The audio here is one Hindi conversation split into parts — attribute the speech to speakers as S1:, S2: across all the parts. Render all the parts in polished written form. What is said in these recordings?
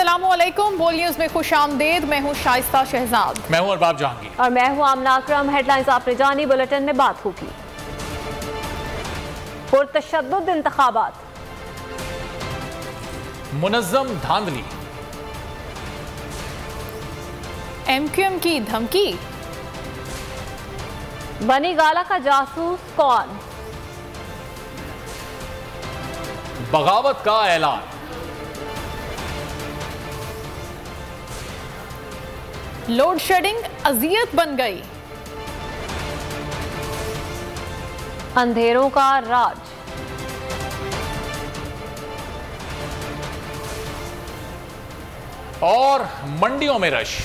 S1: अस्सलामुअलैकुम, बोल न्यूज में खुश आमदेद। मैं हूँ शाइस्ता शहजाद।
S2: मैं हूँ अरबाब जहांगीर
S3: और मैं हूँ आमना अकरम। हेडलाइंस आपने जानी, बुलेटिन में बात होगी। पुरतशद्दुद इंतखाबात,
S2: मुनज़्ज़म धांधली,
S1: MQM की धमकी,
S3: बनी गाला का जासूस कौन,
S2: बगावत का ऐलान,
S1: लोड शेडिंग अजियत बन गई,
S3: अंधेरों का राज,
S2: और मंडियों में रश।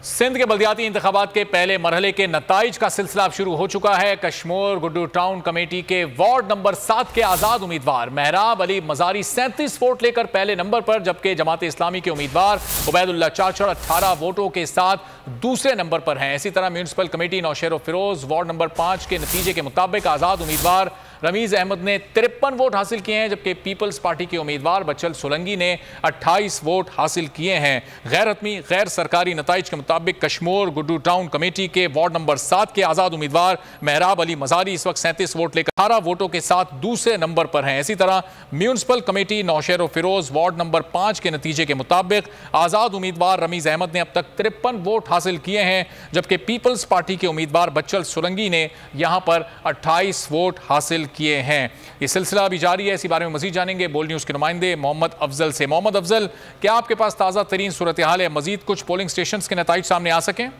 S2: सिंध के बल्दियाती इंतखाबात के पहले मरहले के नताइज का सिलसिला अब शुरू हो चुका है। कश्मोर गुड्डू टाउन कमेटी के वार्ड नंबर 7 के आजाद उम्मीदवार मेहराब अली मजारी 37 वोट लेकर पहले नंबर पर, जबकि जमात इस्लामी के उम्मीदवार उबैदुल्लाह चाचड़ 18 वोटों के साथ दूसरे नंबर पर हैं। इसी तरह municipal committee Nausher Firoz ward number 5 के नतीजे के मुताबिक आजाद उम्मीदवार रमीज अहमद ने 53 वोट हासिल किए हैं, जबकि पीपल्स पार्टी के उम्मीदवार बच्चल सोलंगी ने 28 वोट हासिल किए हैं। गैर हतमी गैर सरकारी नताइज के मुताबिक कश्मोर गुड्डू टाउन कमेटी के वार्ड नंबर 7 के आजाद उम्मीदवार मेहराब अली मजारी इस वक्त 37 वोट लेकर 18 वोटों के साथ दूसरे नंबर पर हैं। इसी तरह municipal committee Nausher Firoz ward number 5 के नतीजे के मुताबिक आजाद उम्मीदवार रमीज अहमद ने अब तक 53 वोट हासिल किए हैं, जबकि पीपल्स पार्टी के उम्मीदवार बच्चल सोलंगी ने यहां पर 28 वोट हासिल किए हैं। यह सिलसिला अभी जारी है। इसी बारे में मजीद जानेंगे बोल न्यूज के नुमाइंदे मोहम्मद अफजल से। मोहम्मद अफजल, क्या आपके पास ताजा तरीन सूरत हाल है? मजीद कुछ पोलिंग स्टेशन के नतीजे सामने आ सकें?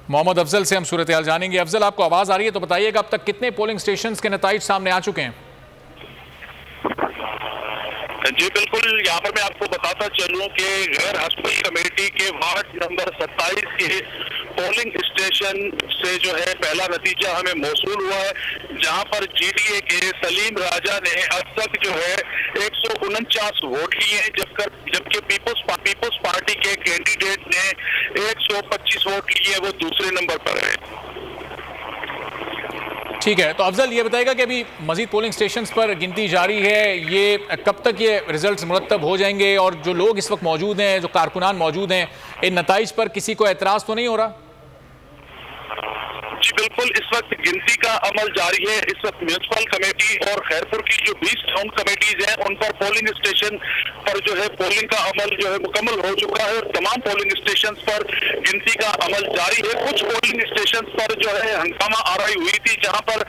S2: मोहम्मद अफजल से हम सूरत हाल जानेंगे। अफजल, आपको आवाज आ रही है तो बताइएगा, अब तक कितने पोलिंग स्टेशन के नतीजे सामने आ चुके हैं?
S4: जी बिल्कुल, यहाँ पर मैं आपको बताता चलूं कि गैर हस्बी कमेटी के वार्ड नंबर 27 के पोलिंग स्टेशन से जो है पहला नतीजा हमें मौसूल हुआ है, जहाँ पर GDA के सलीम राजा ने अब तक जो है 149 वोट लिए, जबकि पीपल्स पार्टी के कैंडिडेट ने 125 वोट लिए, वो दूसरे नंबर पर है।
S2: ठीक है, तो अफजल ये बताएगा कि अभी मजीद पोलिंग स्टेशंस पर गिनती जारी है, ये कब तक ये रिजल्ट्स मुरतब हो जाएंगे? और जो लोग इस वक्त मौजूद हैं, जो कारकुनान मौजूद हैं, इन नताइज पर किसी को एतराज़ तो नहीं हो रहा?
S4: जी बिल्कुल, इस वक्त गिनती का अमल जारी है। इस वक्त म्यूनिसिपल कमेटी और खैरपुर की जो 20 टाउन कमेटीज हैं, उन पर पोलिंग स्टेशन पर जो है पोलिंग का अमल जो है मुकम्मल हो चुका है और तमाम पोलिंग स्टेशन पर गिनती का अमल जारी है। कुछ पोलिंग स्टेशन पर जो है हंगामा आराई हुई थी, जहां पर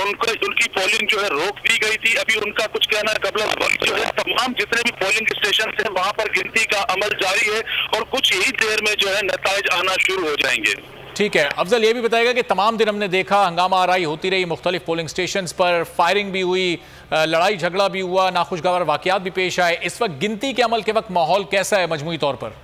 S4: उनकी पोलिंग जो है रोक दी गई थी। अभी उनका कुछ कहना है कबल जो है तमाम जितने भी पोलिंग स्टेशन है वहां पर गिनती का अमल जारी है और कुछ ही देर में जो है नताइज आना शुरू हो जाएंगे।
S2: ठीक है, अफजल ये भी बताएगा कि तमाम दिन हमने देखा हंगामा आराई होती रही, मुख्तलिफ पोलिंग स्टेशन पर फायरिंग भी हुई, लड़ाई झगड़ा भी हुआ, नाखुशगवार वाकयात भी पेश आए। इस वक्त गिनती के अमल के वक्त माहौल कैसा है मजमूई तौर पर?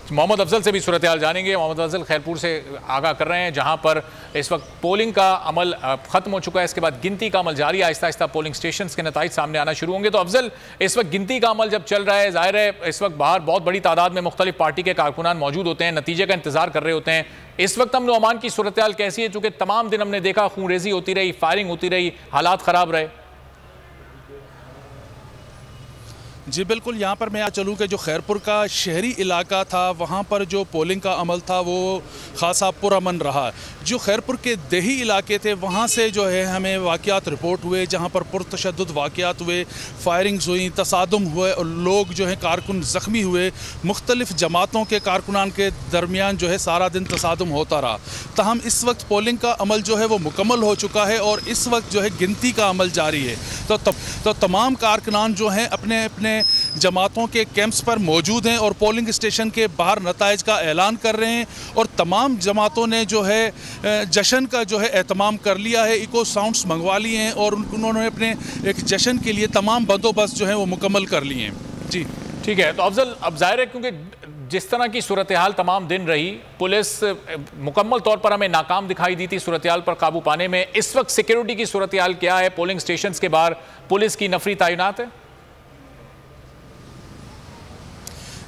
S2: मोहम्मद अफजल से भी सूरत हाल जानेंगे। मोहम्मद अफजल खैरपुर से आगाह कर रहे हैं, जहां पर इस वक्त पोलिंग का अमल खत्म हो चुका है, इसके बाद गिनती का अमल जारी है। आहिस्ता आहिस्ता पोलिंग स्टेशन के नतीजे सामने आना शुरू होंगे। तो अफजल, इस वक्त गिनती का अमल जब चल रहा है, जाहिर है इस वक्त बाहर बहुत बड़ी तादाद में मुख्तलिफ पार्टी के कारकुनान मौजूद होते हैं, नतीजे का इंतजार कर रहे होते हैं। इस वक्त अमन अमान की सूरत हाल कैसी है? चूंकि तमाम दिन हमने देखा खूनरेजी होती रही, फायरिंग होती रही, हालात खराब रहे।
S5: जी बिल्कुल, यहाँ पर मैं चलूँ कि जो खैरपुर का शहरी इलाका था, वहाँ पर जो पोलिंग का अमल था वो खासा पुरअमन रहा। जो खैरपुर के देही इलाके थे, वहाँ से जो है हमें वाक़यात रिपोर्ट हुए, जहाँ पर पुरतशद्दुद वाक़यात हुए, फायरिंग्स हुई, तसादुम हुए और लोग जो है कारकुन ज़ख्मी हुए। मुख्तलिफ़ जमातों के कारकुनान के दरमियान जो है सारा दिन तसादुम होता रहा। तहम इस वक्त पोलिंग का अमल जो है वो मुकम्मल हो चुका है और इस वक्त जो है गिनती का अमल जारी है। तो तमाम कारकुनान जो हैं अपने अपने जमातों के कैंप्स पर मौजूद हैं और पोलिंग स्टेशन के बाहर नताइज का ऐलान कर रहे हैं और तमाम जमातों ने जो है जश्न का जो है एहतमाम कर लिया है। इको साउंड्स मंगवा लिए हैं और उन्होंने अपने एक जश्न के लिए तमाम बंदोबस्त जो है वो मुकम्मल कर लिए हैं। जी
S2: ठीक है, तो अफजल अब जाहिर है क्योंकि जिस तरह की सूरत हाल तमाम दिन रही, पुलिस मुकम्मल तौर पर हमें नाकाम दिखाई दी थी सूरत हाल पर काबू पाने में। इस वक्त सिक्योरिटी की सूरत हाल क्या है? पोलिंग स्टेशन के बाहर पुलिस की नफरी तैनात है?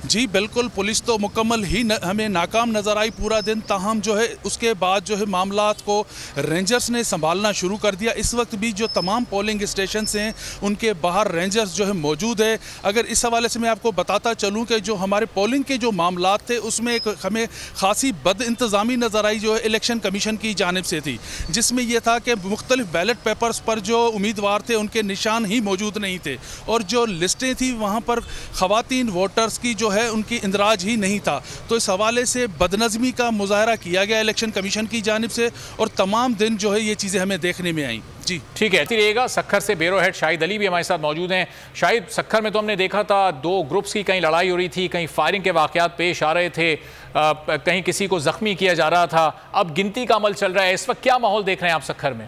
S5: जी बिल्कुल, पुलिस तो मुकम्मल ही हमें नाकाम नज़र आई पूरा दिन। ताहम जो है उसके बाद जो है मामलात को रेंजर्स ने संभालना शुरू कर दिया। इस वक्त भी जो तमाम पोलिंग स्टेशन हैं उनके बाहर रेंजर्स जो है मौजूद है। अगर इस हवाले से मैं आपको बताता चलूँ कि जो हमारे पोलिंग के जो मामलात थे उसमें एक हमें खासी बद इंतज़ामी नज़र आई जो है इलेक्शन कमीशन की जानिब से थी, जिसमें यह था कि मुख्तलिफ बैलेट पेपर्स पर जो उम्मीदवार थे उनके निशान ही मौजूद नहीं थे, और जो लिस्टें थी वहाँ पर ख़वातीन वोटर्स की जो है उनकी इंदराज ही नहीं था। तो इस हवाले से बदनज़मी का मुजाहरा किया गया इलेक्शन कमीशन की जानिब से, और तमाम दिन जो है ये चीज़ें हमें देखने में आई। जी
S2: ठीक है, रहिएगा। सक्खर से ब्यूरो हेड शाहिद अली भी हमारे साथ मौजूद हैं। शाहिद, सक्खर में तो हमने देखा था 2 ग्रुप्स की कहीं लड़ाई हो रही थी, कहीं फायरिंग के वाक़यात पेश आ रहे थे, कहीं किसी को जख्मी किया जा रहा था। अब गिनती का अमल चल रहा है, इस वक्त क्या माहौल देख रहे हैं आप सक्खर में?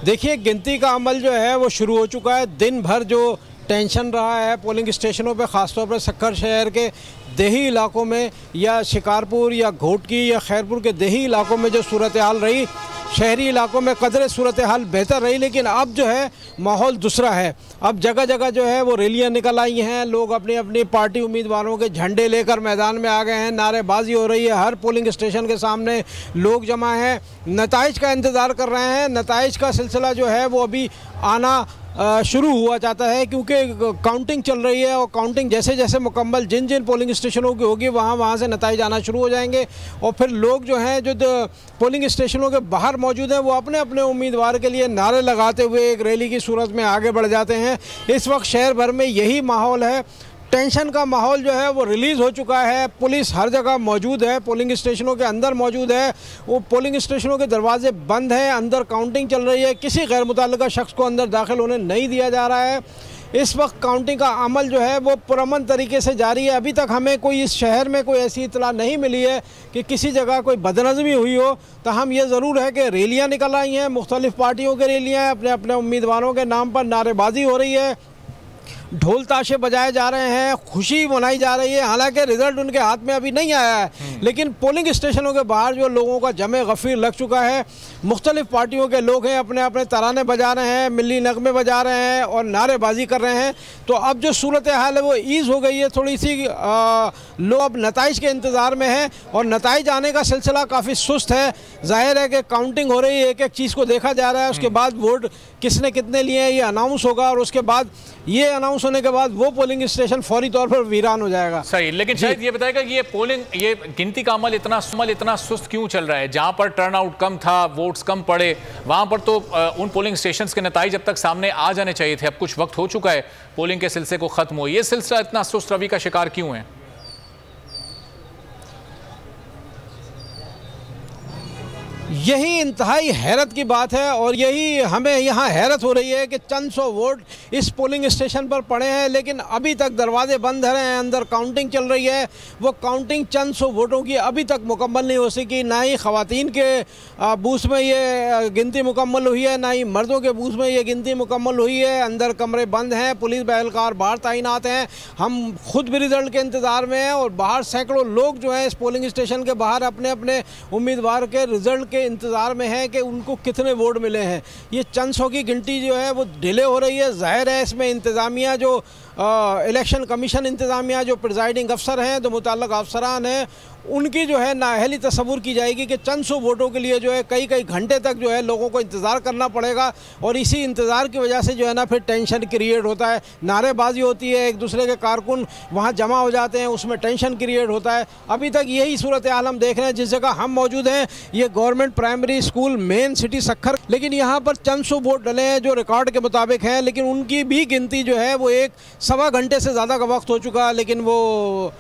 S6: देखिए, गिनती का अमल जो है वो शुरू हो चुका है। दिन भर जो टेंशन रहा है पोलिंग स्टेशनों पे, ख़ासतौर पर सक्खर शहर के देही इलाकों में या शिकारपुर या घोटकी या खैरपुर के देही इलाकों में जो सूरत हाल रही, शहरी इलाकों में कदरे सूरत हाल बेहतर रही, लेकिन अब जो है माहौल दूसरा है। अब जगह जगह जो है वो रैलियां निकल आई हैं, लोग अपनी अपनी पार्टी उम्मीदवारों के झंडे लेकर मैदान में आ गए हैं, नारेबाजी हो रही है, हर पोलिंग स्टेशन के सामने लोग जमा हैं, नताइज का इंतज़ार कर रहे हैं। नताइज का सिलसिला जो है वो अभी आना शुरू हुआ जाता है, क्योंकि काउंटिंग चल रही है, और काउंटिंग जैसे जैसे मुकम्मल जिन जिन पोलिंग स्टेशनों की होगी वहाँ से नताइज आना शुरू हो जाएंगे, और फिर लोग जो हैं जो पोलिंग स्टेशनों के बाहर मौजूद हैं वो अपने अपने उम्मीदवार के लिए नारे लगाते हुए एक रैली की सूरत में आगे बढ़ जाते हैं। इस वक्त शहर भर में यही माहौल है। टेंशन का माहौल जो है वो रिलीज़ हो चुका है। पुलिस हर जगह मौजूद है, पोलिंग स्टेशनों के अंदर मौजूद है। वो पोलिंग स्टेशनों के दरवाजे बंद हैं, अंदर काउंटिंग चल रही है, किसी गैर मुतल्लिका शख्स को अंदर दाखिल होने नहीं दिया जा रहा है। इस वक्त काउंटिंग का अमल जो है वो पुरअमन तरीके से जारी है। अभी तक हमें कोई इस शहर में कोई ऐसी इतला नहीं मिली है कि किसी जगह कोई बदनज़मी हुई हो। तो हम ये ज़रूर है कि रैलियाँ निकल आई हैं, मुख्तलिफ़ पार्टियों की रैलियाँ, अपने अपने उम्मीदवारों के नाम पर नारेबाजी हो रही है, ढोल ताशे बजाए जा रहे हैं, खुशी मनाई जा रही है। हालांकि रिजल्ट उनके हाथ में अभी नहीं आया है, लेकिन पोलिंग स्टेशनों के बाहर जो लोगों का जमे गफ़ीर लग चुका है। मुख्तलिफ़ पार्टियों के लोग हैं, अपने अपने तराने बजा रहे हैं, मिली नगमे बजा रहे हैं और नारेबाजी कर रहे हैं। तो अब जो सूरत हाल है वो ईज़ हो गई है थोड़ी सी। लोग अब नताइज के इंतज़ार में हैं, और नताइज आने का सिलसिला काफ़ी सुस्त है। ज़ाहिर है कि काउंटिंग हो रही है, एक एक चीज़ को देखा जा रहा है, उसके बाद वोट किसने कितने लिए हैं ये अनाउंस होगा, और उसके बाद ये अनाउंस होने के बाद वो पोलिंग स्टेशन फौरी तौर पर वीरान हो जाएगा।
S2: सही, लेकिन शायद ये बताएगा कि ये गिनती का अमल इतना सुस्त क्यों चल रहा है? जहां पर टर्नआउट कम था, वोट्स कम पड़े, वहां पर तो उन पोलिंग स्टेशंस के नतीजे अब तक सामने आ जाने चाहिए थे। अब कुछ वक्त हो चुका है पोलिंग के सिलसिले को खत्म हो, ये सिलसिला इतना सुस्त रवि का शिकार क्यों है?
S6: यही इंतहाई हैरत की बात है, और यही हमें यहाँ हैरत हो रही है कि चंद सौ वोट इस पोलिंग स्टेशन पर पड़े हैं, लेकिन अभी तक दरवाजे बंद हैं, अंदर काउंटिंग चल रही है। वो काउंटिंग चंद सौ वोटों की अभी तक मुकम्मल नहीं हो सकी। ना ही ख़वातीन के बूथ में ये गिनती मुकम्मल हुई है, ना ही मर्दों के बूथ में ये गिनती मुकम्मल हुई है। अंदर कमरे बंद हैं, पुलिस बहलकार बाहर तैनात हैं। हम खुद भी रिज़ल्ट के इंतज़ार में हैं, और बाहर सैकड़ों लोग जो हैं इस पोलिंग स्टेशन के बाहर अपने अपने उम्मीदवार के रिज़ल्ट के इंतज़ार में है कि उनको कितने वोट मिले हैं। ये चंद सौ की गिनती जो है वो डिले हो रही है। ज़ाहिर है इसमें इंतज़ामिया जो इलेक्शन कमीशन इंतज़ामिया जो प्रिजाइडिंग अफसर हैं, जो मुतल्लिक़ अफसरान हैं, उनकी जो है नाअहली तस्वुर की जाएगी कि चंद सौ वोटों के लिए जो है कई कई घंटे तक जो है लोगों को इंतज़ार करना पड़ेगा, और इसी इंतज़ार की वजह से जो है ना फिर टेंशन क्रिएट होता है, नारेबाजी होती है, एक दूसरे के कारकुन वहाँ जमा हो जाते हैं, उसमें टेंशन क्रिएट होता है। अभी तक यही सूरत हाल हम देख रहे हैं। जिस जगह हम मौजूद हैं ये government primary school main city Sukkur, लेकिन यहाँ पर चंद सौ वोट डले हैं जो रिकॉर्ड के मुताबिक हैं, लेकिन उनकी भी गिनती जो है वो 1 सवा घंटे से ज़्यादा का वक्त हो चुका है, लेकिन वो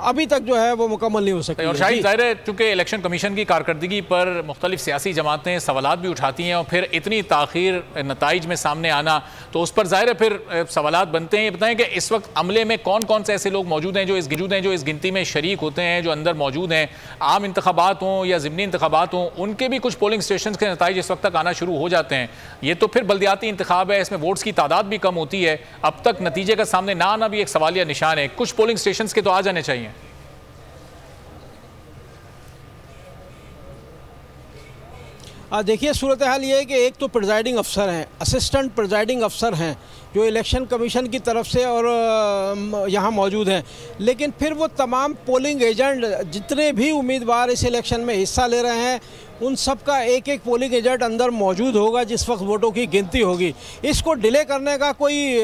S6: अभी तक जो है वो मुकम्मल नहीं हो सकती।
S2: और शायद जाहिर है चूंकि इलेक्शन कमीशन की कारकर्दगी पर मुख्तलिफ सियासी जमातें सवालात भी उठाती हैं और फिर इतनी ताख़ीर नताइज में सामने आना, तो उस पर जाहिर है फिर सवालात बनते हैं। ये बताएं कि इस वक्त अमले में कौन कौन से ऐसे लोग मौजूद हैं जो इस गिनती में शरीक होते हैं, जो अंदर मौजूद हैं। आम इंतखाबात हों या ज़िमनी इंतखाबात हों, उनके भी कुछ पोलिंग स्टेशन के नताइज इस वक्त तक आना शुरू हो जाते हैं। ये तो फिर बल्दियाती इंतखाब है, इसमें वोट्स की तादाद भी कम होती है। अब तक नतीजे का सामने ना आना भी एक सवालिया निशान है। कुछ पोलिंग स्टेशन के तो आ जाने चाहिए।
S6: देखिए, सूरत हाल ये है कि एक तो प्रिजाइडिंग अफसर हैं, असिस्टेंट प्रिजाइडिंग अफसर हैं जो इलेक्शन कमीशन की तरफ से और यहाँ मौजूद हैं, लेकिन फिर वो तमाम पोलिंग एजेंट जितने भी उम्मीदवार इस इलेक्शन में हिस्सा ले रहे हैं उन सब का एक एक पोलिंग एजेंट अंदर मौजूद होगा जिस वक्त वोटों की गिनती होगी। इसको डिले करने का कोई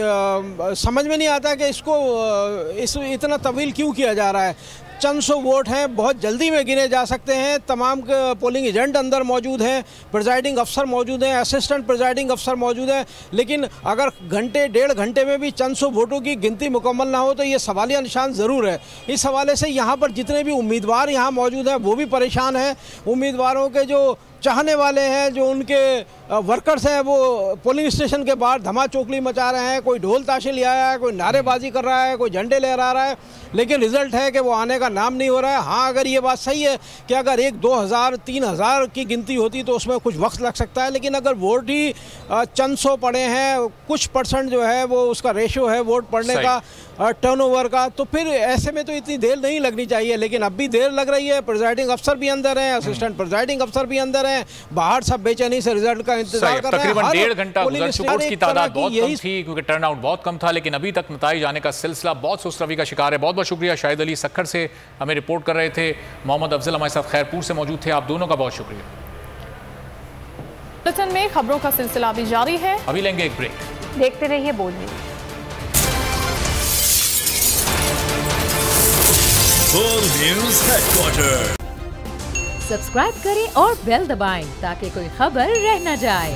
S6: समझ में नहीं आता कि इसको इतना तवील क्यों किया जा रहा है। चंद सौ वोट हैं, बहुत जल्दी में गिने जा सकते हैं। तमाम पोलिंग एजेंट अंदर मौजूद हैं, प्रिजाइडिंग अफसर मौजूद हैं, असिस्टेंट प्रिजाइडिंग अफसर मौजूद हैं, लेकिन अगर घंटे डेढ़ घंटे में भी चंद सौ वोटों की गिनती मुकम्मल ना हो तो ये सवालिया निशान ज़रूर है। इस हवाले से यहाँ पर जितने भी उम्मीदवार यहाँ मौजूद हैं वो भी परेशान हैं। उम्मीदवारों के जो चाहने वाले हैं, जो उनके वर्कर्स हैं, वो पोलिंग स्टेशन के बाहर धमा चौकली मचा रहे हैं। कोई ढोल ताशे ले आया है, कोई नारेबाजी कर रहा है, कोई झंडे लहरा रहा है, लेकिन रिजल्ट है कि वो आने का नाम नहीं हो रहा है। हाँ, अगर ये बात सही है कि अगर 1-2,000 3,000 की गिनती होती तो उसमें कुछ वक्त लग सकता है, लेकिन अगर वोट ही चंद सौ पड़े हैं, कुछ परसेंट जो है वो उसका रेशो है वोट पड़ने का, टर्नओवर का, तो फिर ऐसे में तो इतनी देर नहीं लगनी चाहिए। लेकिन अब भी देर लग रही है। प्रिजाइडिंग अफसर भी अंदर हैं, असिस्टेंट प्रिजाइडिंग अफसर भी अंदर हैं, बाहर सब बेचैनी से रिजल्ट का इंतजार कर रहे हैं।
S2: तकरीबन 1.5 घंटा गुजर चुका, वोट्स की तादाद बहुत कम थी क्योंकि टर्नआउट बहुत कम था, लेकिन अभी तक नताइज आने का सिलसिला बहुत सुस्त रवि का शिकार है। बहुत बहुत शुक्रिया। शाहिद अली सक्खर से हमें रिपोर्ट कर रहे थे, मोहम्मद अफजल हमारे साथ खैरपुर से मौजूद थे। आप दोनों का बहुत शुक्रिया।
S1: बुलेटिन में खबरों का सिलसिला भी जारी है, अभी लेंगे एक ब्रेक।
S3: देखते रहिए बोल न्यूज़।
S7: बोल न्यूज़ हेडक्वार्टर।
S8: सब्सक्राइब करें और बेल दबाएं ताकि कोई खबर रह न जाए।